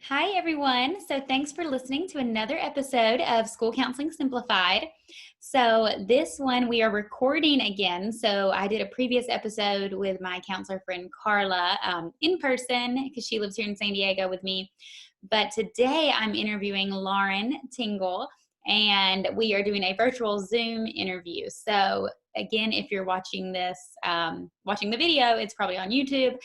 Hi, everyone. So thanks for listening to another episode of School Counseling Simplified. So this one we are recording again. So I did a previous episode with my counselor friend Carla in person because she lives here in San Diego with me. But today I'm interviewing Lauren Tingle, and we are doing a virtual Zoom interview. So again, if you're watching this, watching the video, it's probably on YouTube.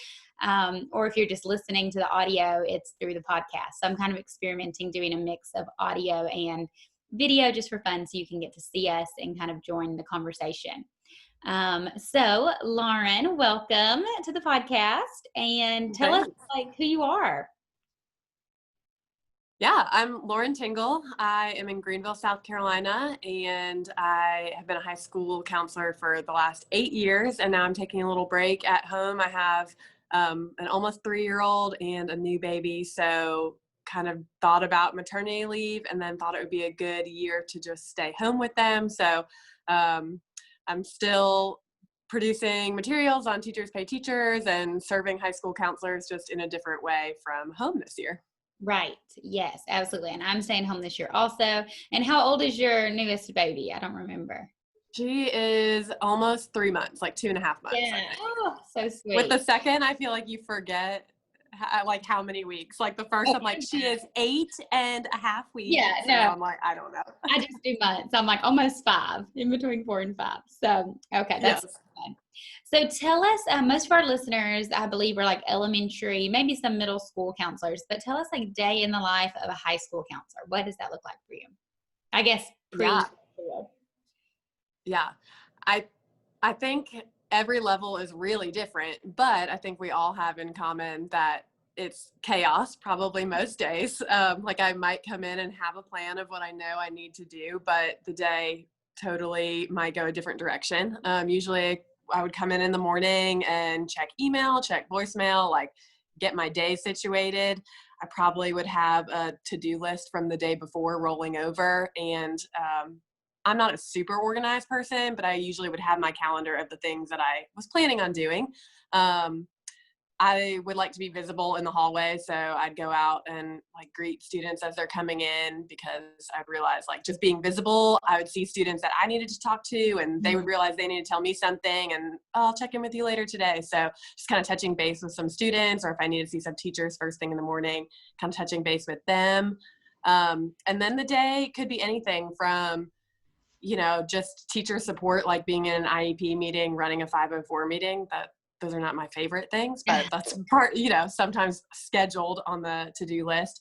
Or if you're just listening to the audio, it's through the podcast. So I'm kind of experimenting doing a mix of audio and video just for fun so you can get to see us and kind of join the conversation. So Lauren, welcome to the podcast and tell us who you are. Yeah, I'm Lauren Tingle. I am in Greenville, South Carolina, and I have been a high school counselor for the last 8 years, and now I'm taking a little break at home. I have an almost 3-year-old and a new baby, so kind of thought about maternity leave and then thought it would be a good year to just stay home with them. So I'm still producing materials on Teachers Pay Teachers and serving high school counselors just in a different way from home this year. Right. Yes, absolutely. And I'm staying home this year also. And how old is your newest baby? I don't remember. She is almost 3 months, like 2.5 months. Yeah. Oh, so sweet. With the second, I feel like you forget how many weeks. Like the first, I'm like, she is 8.5 weeks. Yeah, no. And I'm like, I don't know. I just do months. I'm like almost 5, in between 4 and 5. So, okay, that's fun. So tell us, most of our listeners, I believe, are like elementary, maybe some middle school counselors, but tell us like day in the life of a high school counselor. What does that look like for you? I guess pre-school. Yeah. I think every level is really different, but I think we all have in common that it's chaos probably most days. Like I might come in and have a plan of what I know I need to do, but the day totally might go a different direction. Usually I would come in the morning and check email, check voicemail, like get my day situated. I probably would have a to-do list from the day before rolling over, and I'm not a super organized person, but I usually would have my calendar of the things that I was planning on doing. I would like to be visible in the hallway, so I'd go out and like greet students as they're coming in, because I realized like just being visible, I would see students that I needed to talk to, and they would realize they needed to tell me something, and I'll check in with you later today. So just kind of touching base with some students, or if I need to see some teachers first thing in the morning, kind of touching base with them. And then the day could be anything from just teacher support, like being in an IEP meeting, running a 504 meeting. Those are not my favorite things, but that's part, sometimes scheduled on the to-do list.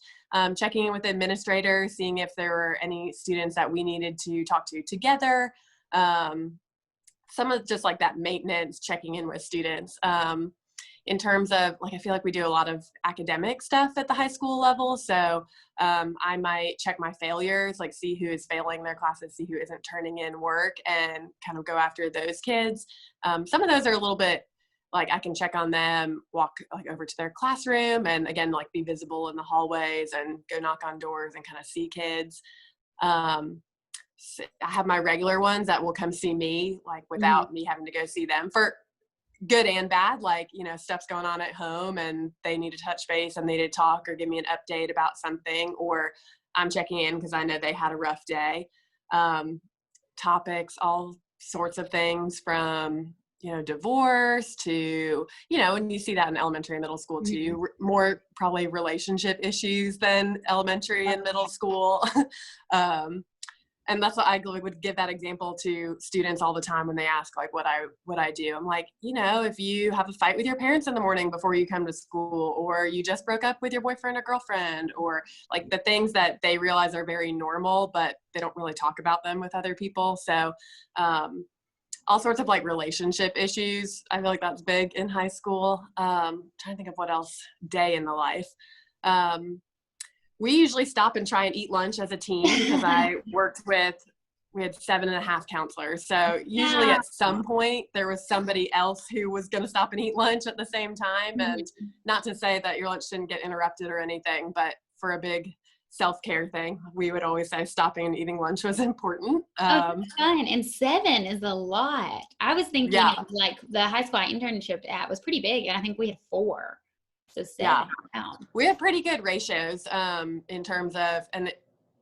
Checking in with the administrator, seeing if there were any students that we needed to talk to together. Some of just like that maintenance, checking in with students. In terms of like, I feel like we do a lot of academic stuff at the high school level. So I might check my failures, like see who is failing their classes, see who isn't turning in work, and kind of go after those kids. Some of those are a little bit like I can check on them, walk like over to their classroom, and again, like be visible in the hallways and go knock on doors and kind of see kids. So I have my regular ones that will come see me, like without me having to go see them, for good and bad, like, stuff's going on at home and they need to touch base and they need to talk or give me an update about something, or I'm checking in because I know they had a rough day. Topics, all sorts of things from, divorce to, and you see that in elementary and middle school too, more probably relationship issues than elementary and middle school. And that's what I would give that example to students all the time when they ask like what I do. I'm like, if you have a fight with your parents in the morning before you come to school, or you just broke up with your boyfriend or girlfriend, or like the things that they realize are very normal, but they don't really talk about them with other people. So all sorts of like relationship issues. I feel like that's big in high school. Trying to think of what else day in the life. We usually stop and try and eat lunch as a team because we had 7.5 counselors. So usually at some point there was somebody else who was going to stop and eat lunch at the same time. And not to say that your lunch didn't get interrupted or anything, but for a big self-care thing, we would always say stopping and eating lunch was important. Fun. And 7 is a lot. I was thinking of like the high school I internship at was pretty big, and I think we had 4. So seven. Yeah. Wow. We have pretty good ratios in terms of, and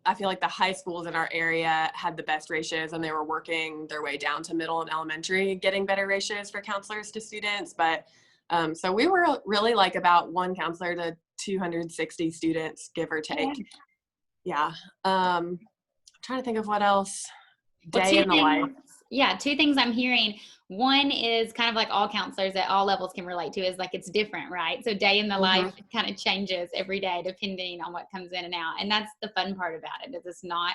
I feel like the high schools in our area had the best ratios, and they were working their way down to middle and elementary, getting better ratios for counselors to students. But so we were really like about one counselor to 260 students, give or take. Yeah. I'm trying to think of what else. Well, Day in the life. two things I'm hearing. One is kind of like all counselors at all levels can relate to, is like it's different, right? So day in the life kind of changes every day depending on what comes in and out. And that's the fun part about it, is it's not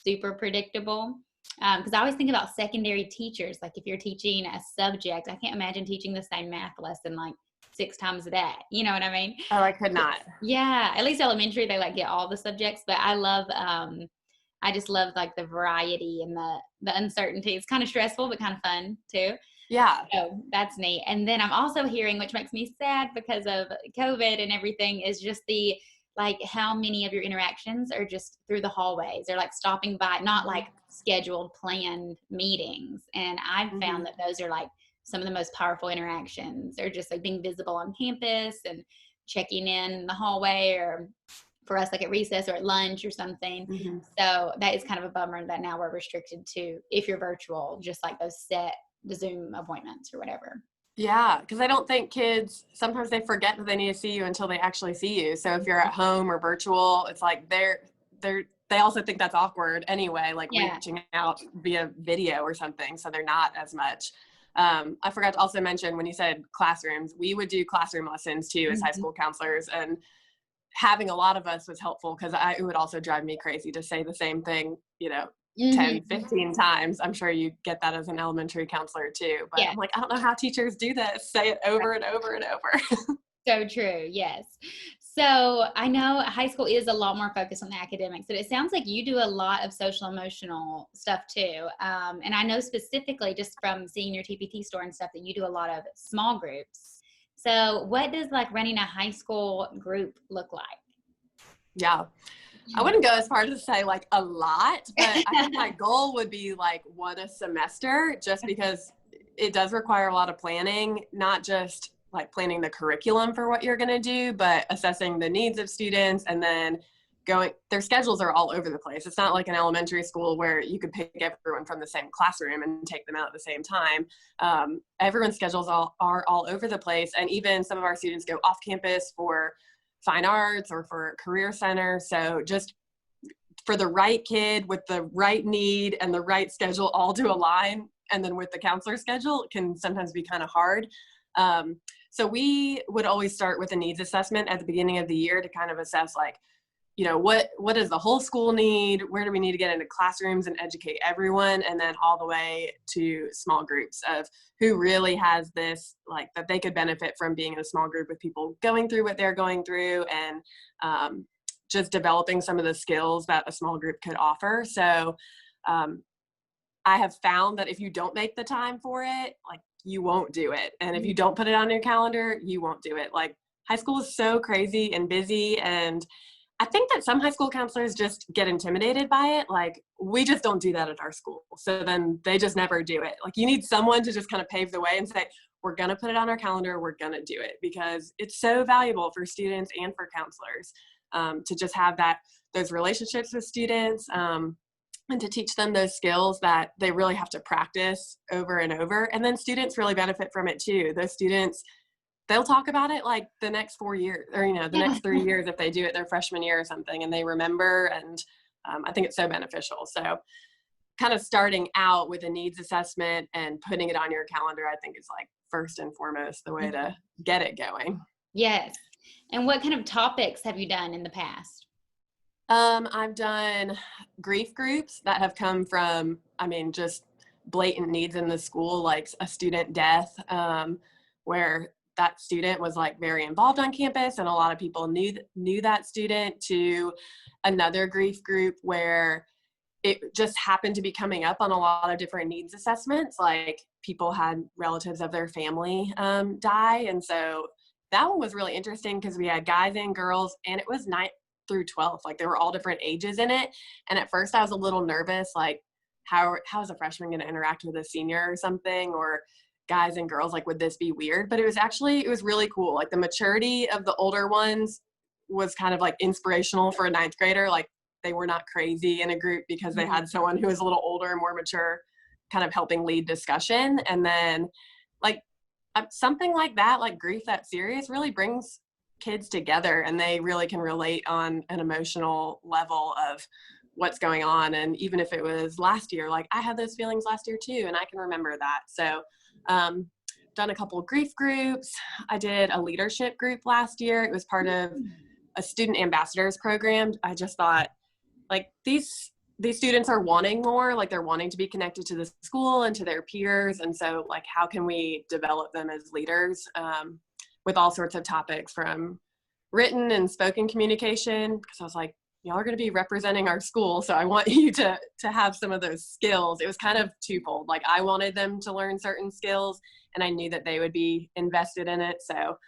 super predictable. Because I always think about secondary teachers. Like if you're teaching a subject, I can't imagine teaching the same math lesson like 6 times a day. You know what I mean? Oh, I could not. Yeah, at least elementary, they like get all the subjects, but I just love like the variety and the uncertainty. It's kind of stressful, but kind of fun too. Yeah. So that's neat. And then I'm also hearing, which makes me sad because of COVID and everything, is just the like how many of your interactions are just through the hallways or like stopping by, not like scheduled planned meetings. And I've found that those are like some of the most powerful interactions, or just like being visible on campus and checking in the hallway, or for us like at recess or at lunch or something. So that is kind of a bummer that now we're restricted to, if you're virtual, just like those set Zoom appointments or whatever. Yeah, because I don't think kids, sometimes they forget that they need to see you until they actually see you. So if you're at home or virtual, it's like they also think that's awkward anyway, like reaching out via video or something. So they're not as much. I forgot to also mention, when you said classrooms, we would do classroom lessons too as high school counselors, and having a lot of us was helpful, because it would also drive me crazy to say the same thing, 10, 15 times. I'm sure you get that as an elementary counselor too, but I'm like, I don't know how teachers do this. Say it over and over and over. So true. Yes. So I know high school is a lot more focused on the academics, but it sounds like you do a lot of social emotional stuff too. And I know specifically just from seeing your TPT store and stuff that you do a lot of small groups. So what does like running a high school group look like? Yeah. I wouldn't go as far as to say like a lot, but I think my goal would be like one a semester, just because it does require a lot of planning, not just like planning the curriculum for what you're going to do, but assessing the needs of students, and then their schedules are all over the place. It's not like an elementary school where you could pick everyone from the same classroom and take them out at the same time. Everyone's schedules are all over the place. And even some of our students go off campus for fine arts or for career center. So just for the right kid with the right need and the right schedule all to align, and then with the counselor schedule, it can sometimes be kind of hard. So we would always start with a needs assessment at the beginning of the year to kind of assess like, what does the whole school need? Where do we need to get into classrooms and educate everyone? And then all the way to small groups of who really has this, like that they could benefit from being in a small group with people going through what they're going through, and just developing some of the skills that a small group could offer. So I have found that if you don't make the time for it, like you won't do it. And if you don't put it on your calendar, you won't do it. Like high school is so crazy and busy, and I think that some high school counselors just get intimidated by it. Like, we just don't do that at our school. So then they just never do it. Like, you need someone to just kind of pave the way and say, we're going to put it on our calendar. We're going to do it, because it's so valuable for students and for counselors to just have those relationships with students and to teach them those skills that they really have to practice over and over. And then students really benefit from it too. Those students, they'll talk about it like the next 4 years, or, the next 3 years if they do it their freshman year or something, and they remember. And I think it's so beneficial. So kind of starting out with a needs assessment and putting it on your calendar, I think is like first and foremost the way to get it going. Yes. And what kind of topics have you done in the past? I've done grief groups that have come from, just blatant needs in the school, like a student death, where that student was like very involved on campus and a lot of people knew that student, to another grief group where it just happened to be coming up on a lot of different needs assessments. Like people had relatives of their family die. And so that one was really interesting because we had guys and girls, and it was 9th through 12th. Like they were all different ages in it. And at first I was a little nervous, like how is a freshman going to interact with a senior or something? Or guys and girls, like, would this be weird? But it was really cool. Like, the maturity of the older ones was kind of like inspirational for a ninth grader. Like, they were not crazy in a group because they had someone who was a little older and more mature kind of helping lead discussion. And then like something like that, like grief that serious, really brings kids together, and they really can relate on an emotional level of what's going on. And even if it was last year, like I had those feelings last year too, and I can remember that. So done a couple of grief groups. I did a leadership group last year. It was part of a student ambassadors program. I just thought, like, these students are wanting more, like they're wanting to be connected to the school and to their peers. And so, like, how can we develop them as leaders with all sorts of topics, from written and spoken communication? Because I was like, y'all are going to be representing our school, so I want you to have some of those skills. It was kind of twofold. Like, I wanted them to learn certain skills, and I knew that they would be invested in it. So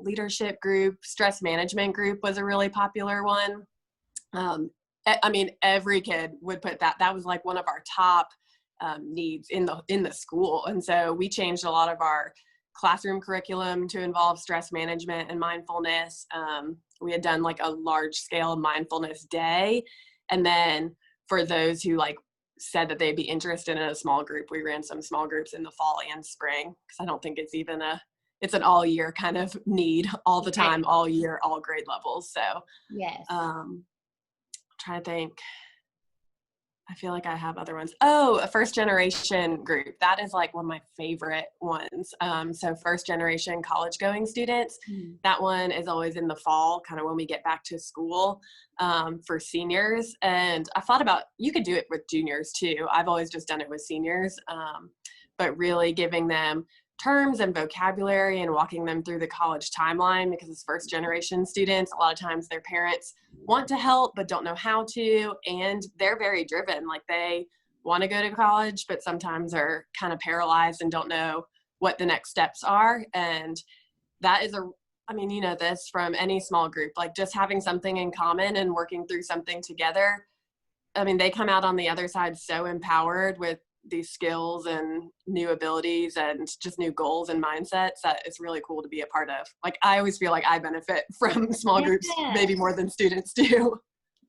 leadership group, stress management group was a really popular one. I mean, every kid would put that. That was like one of our top needs in the school. And so we changed a lot of our classroom curriculum to involve stress management and mindfulness. We had done like a large scale mindfulness day. And then for those who like said that they'd be interested in a small group, we ran some small groups in the fall and spring, because I don't think it's even it's an all year kind of need, all the time, all year, all grade levels. So yes. Trying to think. I feel like I have other ones. Oh, a first generation group. That is like one of my favorite ones. So first generation college going students, that one is always in the fall, kind of when we get back to school for seniors. And I thought about, you could do it with juniors too. I've always just done it with seniors, but really giving them terms and vocabulary and walking them through the college timeline, because as first generation students, a lot of times their parents want to help but don't know how to, and they're very driven. Like, they want to go to college but sometimes are kind of paralyzed and don't know what the next steps are. And that is I mean, you know this from any small group, like just having something in common and working through something together. I mean, they come out on the other side so empowered with these skills and new abilities and just new goals and mindsets, that it's really cool to be a part of. Like, I always feel like I benefit from small groups maybe more than students do.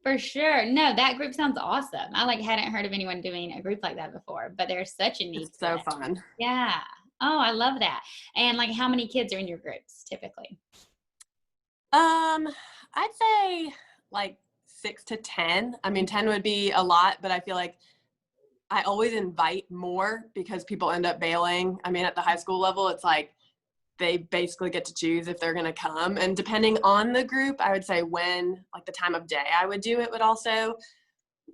For sure. No, that group sounds awesome. I like hadn't heard of anyone doing a group like that before, but there's such a need. It's so fun. Yeah. Oh, I love that. And like, how many kids are in your groups typically? I'd say like 6 to 10. I mean, 10 would be a lot, but I feel like I always invite more because people end up bailing. I mean, at the high school level, it's like they basically get to choose if they're going to come. And depending on the group, I would say when, like, the time of day I would do it would also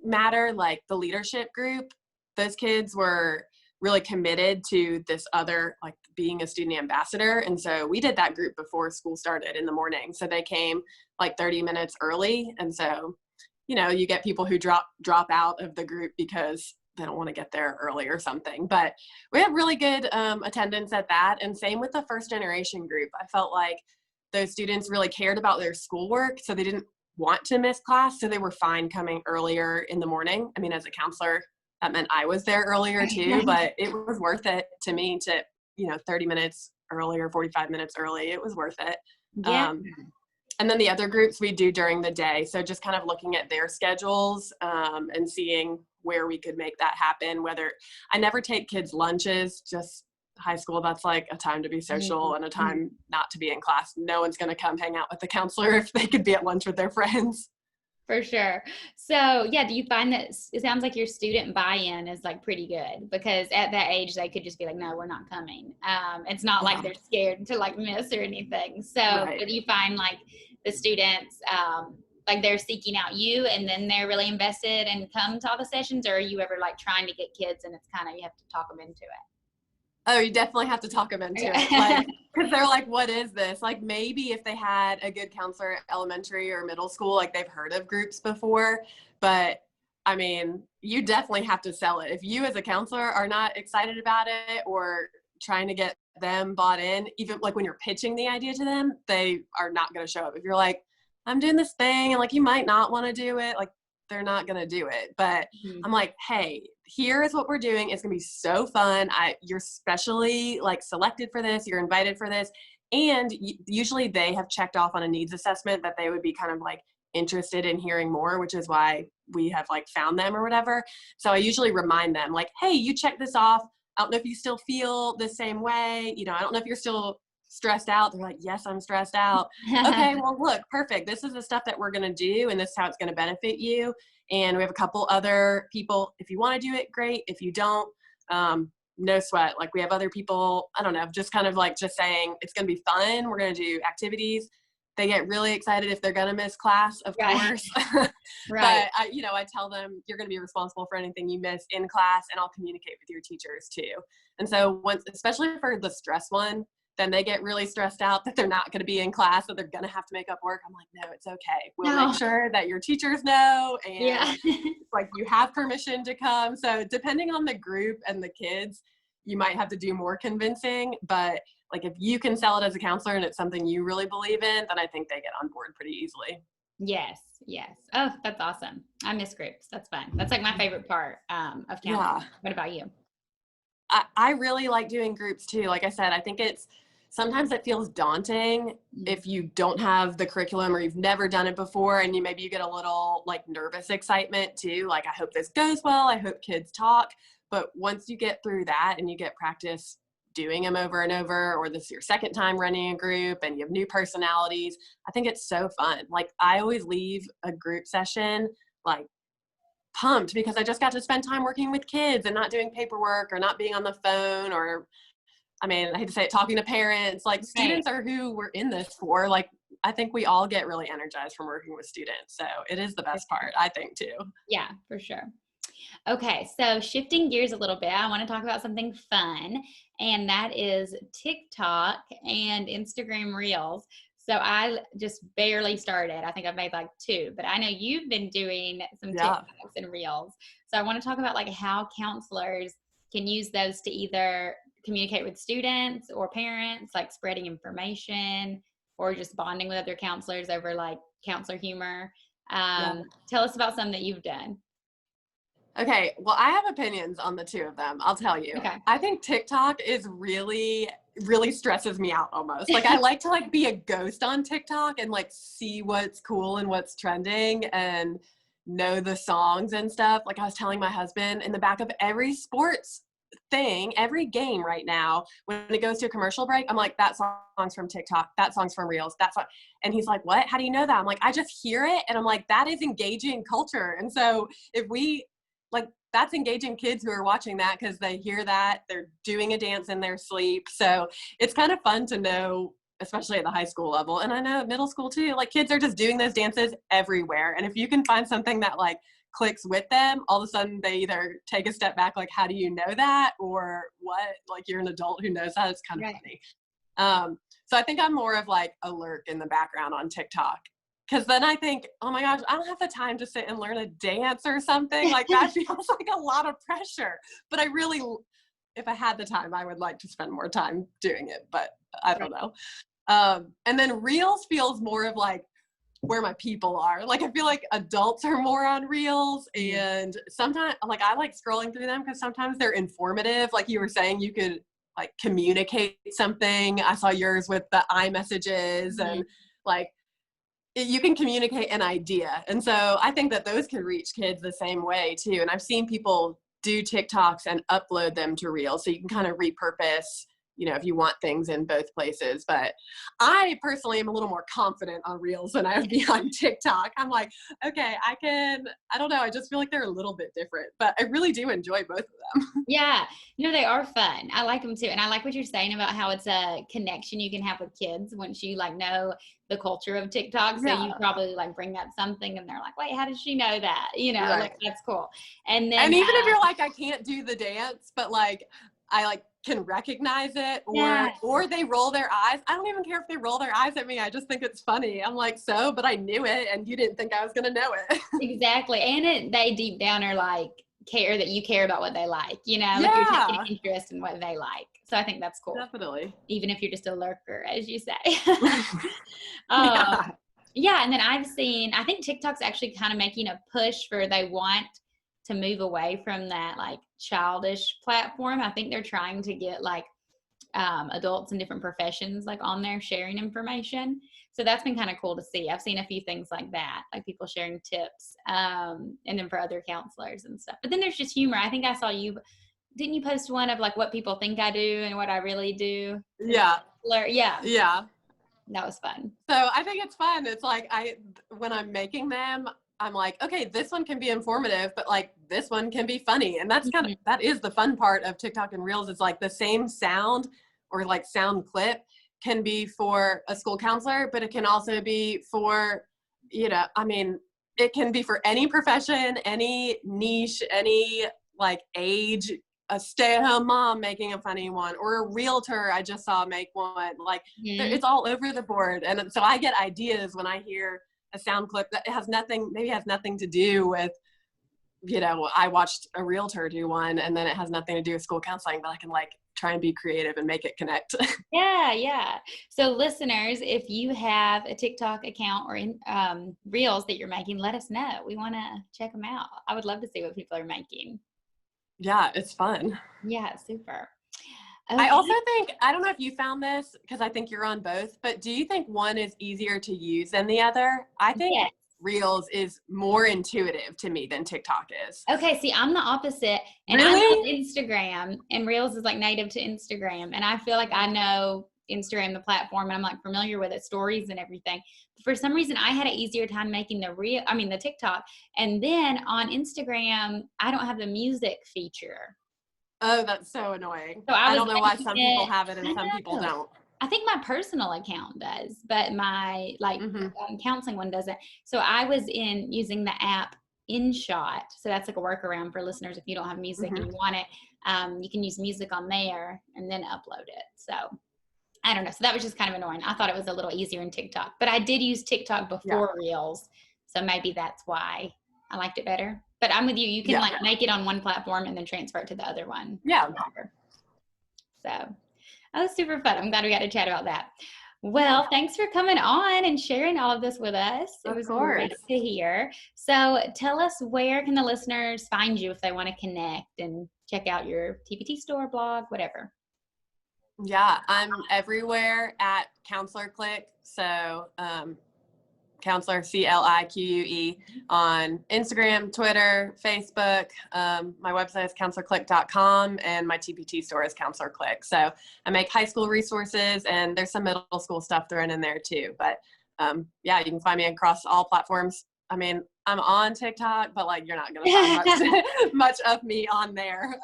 matter. Like, the leadership group, those kids were really committed to this other, like, being a student ambassador. And so we did that group before school started in the morning. So they came like 30 minutes early. And so, you know, you get people who drop out of the group because they don't want to get there early or something. But we had really good attendance at that. And same with the first generation group. I felt like those students really cared about their schoolwork, so they didn't want to miss class. So they were fine coming earlier in the morning. I mean, as a counselor, that meant I was there earlier too, but it was worth it to me to, 30 minutes earlier, 45 minutes early. It was worth it. Yeah. And then the other groups we do during the day. So just kind of looking at their schedules and seeing where we could make that happen. Whether I never take kids' lunches, just high school, that's like a time to be social and a time not to be in class. No one's going to come hang out with the counselor if they could be at lunch with their friends. For sure. So yeah, do you find that it sounds like your student buy-in is like pretty good, because at that age they could just be like, no, we're not coming. It's not like they're scared to like miss or anything. So do you find like the students, like they're seeking out you and then they're really invested and come to all the sessions, or are you ever like trying to get kids and it's kind of, you have to talk them into it? Oh, you definitely have to talk them into it. Like, because they're like, what is this? Like, maybe if they had a good counselor at elementary or middle school, like they've heard of groups before. But I mean, you definitely have to sell it. If you as a counselor are not excited about it or trying to get them bought in, even like when you're pitching the idea to them, they are not going to show up. If you're like, I'm doing this thing and like, you might not want to do it, like, they're not going to do it. But Mhm. I'm like, hey, here is what we're doing. It's going to be so fun. You're specially like selected for this. You're invited for this. And usually they have checked off on a needs assessment that they would be kind of like interested in hearing more, which is why we have like found them or whatever. So I usually remind them like, hey, you checked this off. I don't know if you still feel the same way. You know, I don't know if you're still stressed out. They're like, yes, I'm stressed out. Okay, well, look, perfect. This is the stuff that we're going to do, and this is how it's going to benefit you. And we have a couple other people. If you want to do it, great. If you don't, no sweat. Like we have other people, I don't know, just kind of like just saying it's going to be fun. We're going to do activities. They get really excited if they're going to miss class, of Right. course. Right. But I tell them you're going to be responsible for anything you miss in class, and I'll communicate with your teachers too. And so once, especially for the stress one, then they get really stressed out that they're not going to be in class, that they're going to have to make up work. I'm like, no, it's okay. We'll No. make sure that your teachers know, and Yeah. like you have permission to come. So depending on the group and the kids, you might have to do more convincing, but like if you can sell it as a counselor and it's something you really believe in, then I think they get on board pretty easily. Yes. Yes. Oh, that's awesome. I miss groups. That's fun. That's like my favorite part of Yeah. counseling. What about you? I really like doing groups too. Like I said, I think sometimes it feels daunting if you don't have the curriculum or you've never done it before, and maybe you get a little like nervous excitement too. Like, I hope this goes well. I hope kids talk. But once you get through that and you get practice doing them over and over, or this is your second time running a group and you have new personalities, I think it's so fun. Like I always leave a group session like pumped because I just got to spend time working with kids and not doing paperwork or not being on the phone, or I mean, I hate to say it, talking to parents. Like Right. students are who we're in this for. Like I think we all get really energized from working with students. So it is the best part, I think, too. Yeah, for sure. Okay, so shifting gears a little bit, I want to talk about something fun, and that is TikTok and Instagram Reels. So I just barely started. I think I've made like 2, but I know you've been doing some Yeah. TikToks and Reels. So I want to talk about like how counselors can use those to either communicate with students or parents, like spreading information or just bonding with other counselors over like counselor humor. Yeah. Tell us about some that you've done. Okay, well, I have opinions on the 2 of them. I'll tell you. Okay. I think TikTok is really, really stresses me out almost. Like I like to like be a ghost on TikTok and like see what's cool and what's trending and know the songs and stuff. Like I was telling my husband, in the back of every sports thing, every game right now, when it goes to a commercial break, I'm like, that song's from TikTok, that song's from Reels, that song. And he's like, what? How do you know that? I'm like, I just hear it. And I'm like, that is engaging culture. And so if we, like, that's engaging kids who are watching that because they hear that, they're doing a dance in their sleep. So it's kind of fun to know, especially at the high school level. And I know middle school too, like kids are just doing those dances everywhere. And if you can find something that like clicks with them, all of a sudden they either take a step back, like, how do you know that? Or what? Like you're an adult who knows that. It's kind of Right. funny. So I think I'm more of like a lurk in the background on TikTok. Because then I think, oh my gosh, I don't have the time to sit and learn a dance or something. Like that feels like a lot of pressure. But I really, if I had the time, I would like to spend more time doing it. But I don't know. And then Reels feels more of like where my people are. Like I feel like adults are more on Reels, and sometimes like I like scrolling through them because sometimes they're informative. Like you were saying, you could like communicate something. I saw yours with the iMessages and like you can communicate an idea. And so I think that those can reach kids the same way too. And I've seen people do TikToks and upload them to Reels. So you can kind of repurpose, if you want things in both places. But I personally am a little more confident on Reels than I would be on TikTok. I'm like, okay, I don't know. I just feel like they're a little bit different, but I really do enjoy both of them. Yeah, they are fun. I like them too. And I like what you're saying about how it's a connection you can have with kids once you like know the culture of TikTok. So you probably like bring up something and they're like, wait, how did she know that? Right. Like that's cool. And then and even if you're like, I can't do the dance, but like I like can recognize it, or they roll their eyes. I don't even care if they roll their eyes at me. I just think it's funny. I'm like, so, but I knew it and you didn't think I was gonna know it. Exactly. And they deep down are like care that you care about what they like, like you're taking interest in what they like. So I think that's cool. Definitely. Even if you're just a lurker, as you say. Yeah. Yeah, and then I think TikTok's actually kind of making a push for they want to move away from that like childish platform. I think they're trying to get like adults in different professions like on there sharing information. So that's been kind of cool to see. I've seen a few things like that, like people sharing tips, and then for other counselors and stuff. But then there's just humor. I think I saw didn't you post one of like what people think I do and what I really do? Yeah. Yeah. Yeah. That was fun. So I think it's fun. It's like when I'm making them, I'm like, okay, this one can be informative, but like this one can be funny. And that's that is the fun part of TikTok and Reels. It's like the same sound or like sound clip can be for a school counselor, but it can also be for, I mean, it can be for any profession, any niche, any like age, a stay-at-home mom making a funny one, or a realtor I just saw make one. Like it's all over the board. And so I get ideas when I hear a sound clip that has nothing to do with, I watched a realtor do one and then it has nothing to do with school counseling, but I can like try and be creative and make it connect. Yeah. So listeners, if you have a TikTok account or Reels that you're making, let us know. We want to check them out. I would love to see what people are making. Yeah, it's fun. Yeah, super. Okay. I also think, I don't know if you found this because I think you're on both, but do you think one is easier to use than the other? I think Reels is more intuitive to me than TikTok is. Okay, see, I'm the opposite. And really? I love Instagram, and Reels is like native to Instagram. And I feel like I know Instagram, the platform, and I'm like familiar with it, stories and everything. But for some reason, I had an easier time making the TikTok. And then on Instagram, I don't have the music feature. Oh, that's so annoying. So I don't know why some people have it and some people don't. I think my personal account does, but my counseling one doesn't. So I was using the app InShot. So that's like a workaround for listeners if you don't have music and you want it. You can use music on there and then upload it. So I don't know. So that was just kind of annoying. I thought it was a little easier in TikTok, but I did use TikTok before Reels. So maybe that's why I liked it better. But I'm with you. You can like make it on one platform and then transfer it to the other one. Yeah. So that was super fun. I'm glad we got to chat about that. Well, thanks for coming on and sharing all of this with us. It was great to hear. So tell us, where can the listeners find you if they want to connect and check out your TPT store, blog, whatever? Yeah, I'm everywhere at Counselor Clique. So Counselor CLIQUE on Instagram, Twitter, Facebook. My website is counselorclique.com and my TPT store is Counselor Clique. So I make high school resources and there's some middle school stuff thrown in there too. But you can find me across all platforms. I mean, I'm on TikTok, but like you're not going to find much of me on there.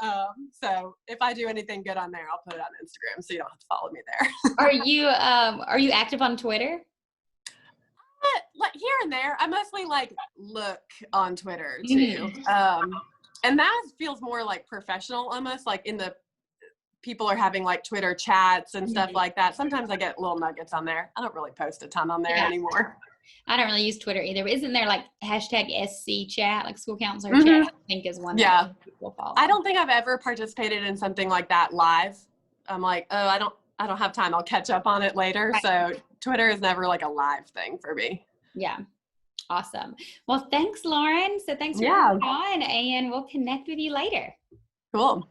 So if I do anything good on there, I'll put it on Instagram so you don't have to follow me there. Are you active on Twitter? Like here and there. I mostly like look on Twitter too. And that feels more like professional, almost like people are having like Twitter chats and stuff like that. Sometimes I get little nuggets on there. I don't really post a ton on there anymore. I don't really use Twitter either. But isn't there like #SC chat, like school counselor chat, I think is one that people follow. I don't think I've ever participated in something like that live. I'm like, oh, I don't have time. I'll catch up on it later. Right. So Twitter is never like a live thing for me. Yeah. Awesome. Well, thanks, Lauren. So thanks for coming on, and we'll connect with you later. Cool.